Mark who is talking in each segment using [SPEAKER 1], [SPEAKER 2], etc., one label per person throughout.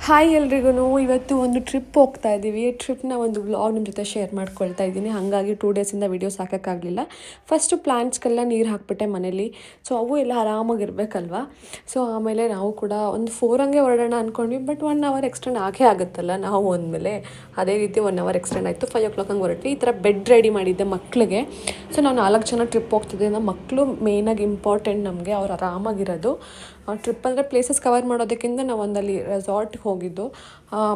[SPEAKER 1] Hi ಎಲ್ರಿಗೂ ಇವತ್ತು ಒಂದು ಟ್ರಿಪ್ ಹೋಗ್ತಾ ಇದ್ದೀವಿ. ಟ್ರಿಪ್ನ ಒಂದು ವ್ಲಾಗ್ ನಿಮ್ಮ ಜೊತೆ ಶೇರ್ ಮಾಡ್ಕೊಳ್ತಾ ಇದ್ದೀನಿ. ಹಾಗಾಗಿ 2 ಡೇಸಿಂದ ವೀಡಿಯೋಸ್ ಹಾಕೋಕ್ಕಾಗಲಿಲ್ಲ. ಫಸ್ಟು ಪ್ಲಾಂಟ್ಸ್ಗೆಲ್ಲ ನೀರು ಹಾಕ್ಬಿಟ್ಟೆ ಮನೇಲಿ. ಸೊ ಅವು ಎಲ್ಲ ಆರಾಮಾಗಿರ್ಬೇಕಲ್ವ. ಸೊ ಆಮೇಲೆ ನಾವು ಕೂಡ ಒಂದು 4 ಹಂಗೆ ಹೊರಡೋಣ ಅಂದ್ಕೊಂಡ್ವಿ. ಬಟ್ 1 ಅವರ್ ಎಕ್ಸ್ಟೆಂಡ್ ಆಗೇ ಆಗುತ್ತಲ್ಲ ನಾವು ಅಂದಮೇಲೆ. ಅದೇ ರೀತಿ 1 ಅವರ್ ಎಕ್ಸ್ಟೆಂಡ್ ಆಯಿತು. 5 o'clock ಹಂಗೆ ಹೊರಟ್ವಿ. ಈ ಥರ ಬೆಡ್ ರೆಡಿ ಮಾಡಿದ್ದೆ ಮಕ್ಕಳಿಗೆ. ಸೊ ನಾವು 4 ಜನ ಟ್ರಿಪ್ ಹೋಗ್ತಿದ್ದೆ. ನಮ್ಮ ಮಕ್ಕಳು ಮೇಯ್ನಾಗಿ ಇಂಪಾರ್ಟೆಂಟ್ ನಮಗೆ. ಅವ್ರು ಆರಾಮಾಗಿರೋದು. ಟ್ರಿಪ್ ಅಂದರೆ ಪ್ಲೇಸಸ್ ಕವರ್ ಮಾಡೋದಕ್ಕಿಂತ ನಾವು ಒಂದಲ್ಲಿ ರೆಸಾರ್ಟ್ಗೆ ಹೋಗಿದ್ದು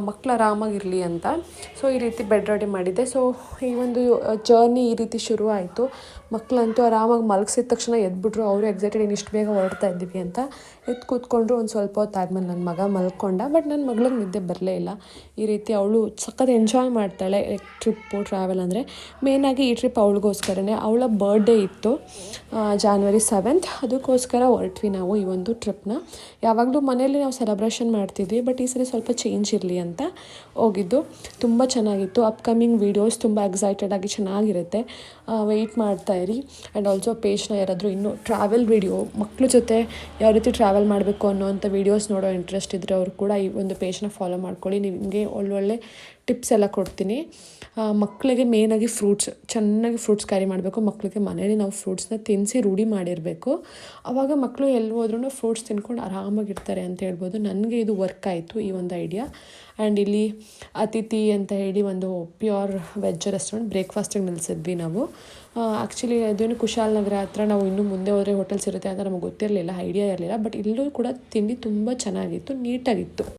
[SPEAKER 1] ಮಕ್ಕಳು ಆರಾಮಾಗಿರಲಿ ಅಂತ. ಸೊ ಈ ರೀತಿ ಬೆಡ್ ರೆಡಿ ಮಾಡಿದ್ದೆ. ಸೊ ಈ ಒಂದು ಜರ್ನಿ ಈ ರೀತಿ ಶುರು ಆಯಿತು. ಮಕ್ಕಳಂತೂ ಆರಾಮಾಗಿ ಮಲಗಿಸಿದ ತಕ್ಷಣ ಎದ್ಬಿಟ್ರು. ಅವರು ಎಕ್ಸೈಟೆಡ್ ಇನ್ನು ಇಷ್ಟು ಬೇಗ ಹೊರಡ್ತಾ ಇದ್ದೀವಿ ಅಂತ. ಎದ್ದು ಕೂತ್ಕೊಂಡ್ರು. ಒಂದು ಸ್ವಲ್ಪ ಹೊತ್ತು ಆದಮೇಲೆ ನನ್ನ ಮಗ ಮಲ್ಕೊಂಡ. ಬಟ್ ನನ್ನ ಮಗಳಿಗೆ ನಿದ್ದೆ ಬರಲೇ ಇಲ್ಲ. ಈ ರೀತಿ ಅವಳು ಸಖತ್ ಎಂಜಾಯ್ ಮಾಡ್ತಾಳೆ ಟ್ರಿಪ್ಪು ಟ್ರಾವೆಲ್ ಅಂದರೆ. ಮೇಯ್ನಾಗಿ ಈ ಟ್ರಿಪ್ ಅವಳಿಗೋಸ್ಕರನೇ. ಅವಳ ಬರ್ಡೇ ಇತ್ತು January 7th. ಅದಕ್ಕೋಸ್ಕರ ಹೊರಟ್ವಿ ನಾವು ಈ ಒಂದು ಟ್ರಿಪ್ನ. ಯಾವಾಗಲೂ ಮನೇಲಿ ನಾವು ಸೆಲೆಬ್ರೇಷನ್ ಮಾಡ್ತಿದ್ವಿ. ಬಟ್ ಈ ಸರಿ ಸ್ವಲ್ಪ ಚೇಂಜ್ ಇರಲಿ ಅಂತ ಹೋಗಿದ್ದು. ತುಂಬ ಚೆನ್ನಾಗಿತ್ತು. ಅಪ್ಕಮಿಂಗ್ ವೀಡಿಯೋಸ್ ತುಂಬ ಎಕ್ಸೈಟೆಡ್ ಆಗಿ ಚೆನ್ನಾಗಿರುತ್ತೆ. ವೆಯ್ಟ್ ಮಾಡ್ತಾಯಿರಿ. ಆ್ಯಂಡ್ ಆಲ್ಸೋ ಪೇಜ್ನ ಯಾರಾದರೂ ಇನ್ನೂ ಟ್ರಾವೆಲ್ ವೀಡಿಯೋ ಮಕ್ಕಳ ಜೊತೆ ಯಾವ ರೀತಿ ಟ್ರಾವೆಲ್ ಮಾಡಬೇಕು ಅನ್ನೋವಂಥ ವೀಡಿಯೋಸ್ ನೋಡೋ ಇಂಟ್ರೆಸ್ಟ್ ಇದ್ದರೆ ಅವರು ಕೂಡ ಈ ಒಂದು ಪೇಜ್ನ ಫಾಲೋ ಮಾಡ್ಕೊಳ್ಳಿ. ನಿಮಗೆ ಒಳ್ಳೊಳ್ಳೆ ಟಿಪ್ಸ್ ಎಲ್ಲ ಕೊಡ್ತೀನಿ. ಮಕ್ಕಳಿಗೆ ಮೇಯ್ನಾಗಿ ಚೆನ್ನಾಗಿ ಫ್ರೂಟ್ಸ್ ಕ್ಯಾರಿ ಮಾಡಬೇಕು. ಮಕ್ಕಳಿಗೆ ಮನೇಲಿ ನಾವು ಫ್ರೂಟ್ಸ್ನ ತಿನ್ನಿಸಿ ರೂಢಿ ಮಾಡಿರಬೇಕು. ಆವಾಗ ಮಕ್ಕಳು ಎಲ್ಲಿ ಹೋದ್ರೂ ಫ್ರೂಟ್ಸ್ ತಿನ್ಕೊಂಡು ಆರಾಮಾಗಿರ್ತಾರೆ ಅಂತ ಹೇಳ್ಬೋದು. ನನಗೆ ಇದು ವರ್ಕ್ ಆಯಿತು ಈ ಒಂದು ಐಡಿಯಾ. ಆ್ಯಂಡ್ ಇಲ್ಲಿ ಅತಿಥಿ ಅಂತ ಹೇಳಿ ಒಂದು ಪ್ಯೂರ್ ವೆಜ್ ರೆಸ್ಟೋರೆಂಟ್ ಬ್ರೇಕ್ಫಾಸ್ಟಿಗೆ ನಿಲ್ಲಿಸಿದ್ವಿ ನಾವು. ಆ್ಯಕ್ಚುಲಿ ಅದೇನು ಕುಶಾಲನಗರ ಹತ್ರ. ನಾವು ಇನ್ನೂ ಮುಂದೆ ಹೋದರೆ ಹೋಟೆಲ್ಸ್ ಇರುತ್ತೆ ಅಂತ ನಮಗೆ ಗೊತ್ತಿರಲಿಲ್ಲ, ಐಡಿಯಾ ಇರಲಿಲ್ಲ. ಬಟ್ ಇಲ್ಲೂ ಕೂಡ ತಿಂಡಿ ತುಂಬ ಚೆನ್ನಾಗಿತ್ತು, ನೀಟಾಗಿತ್ತು.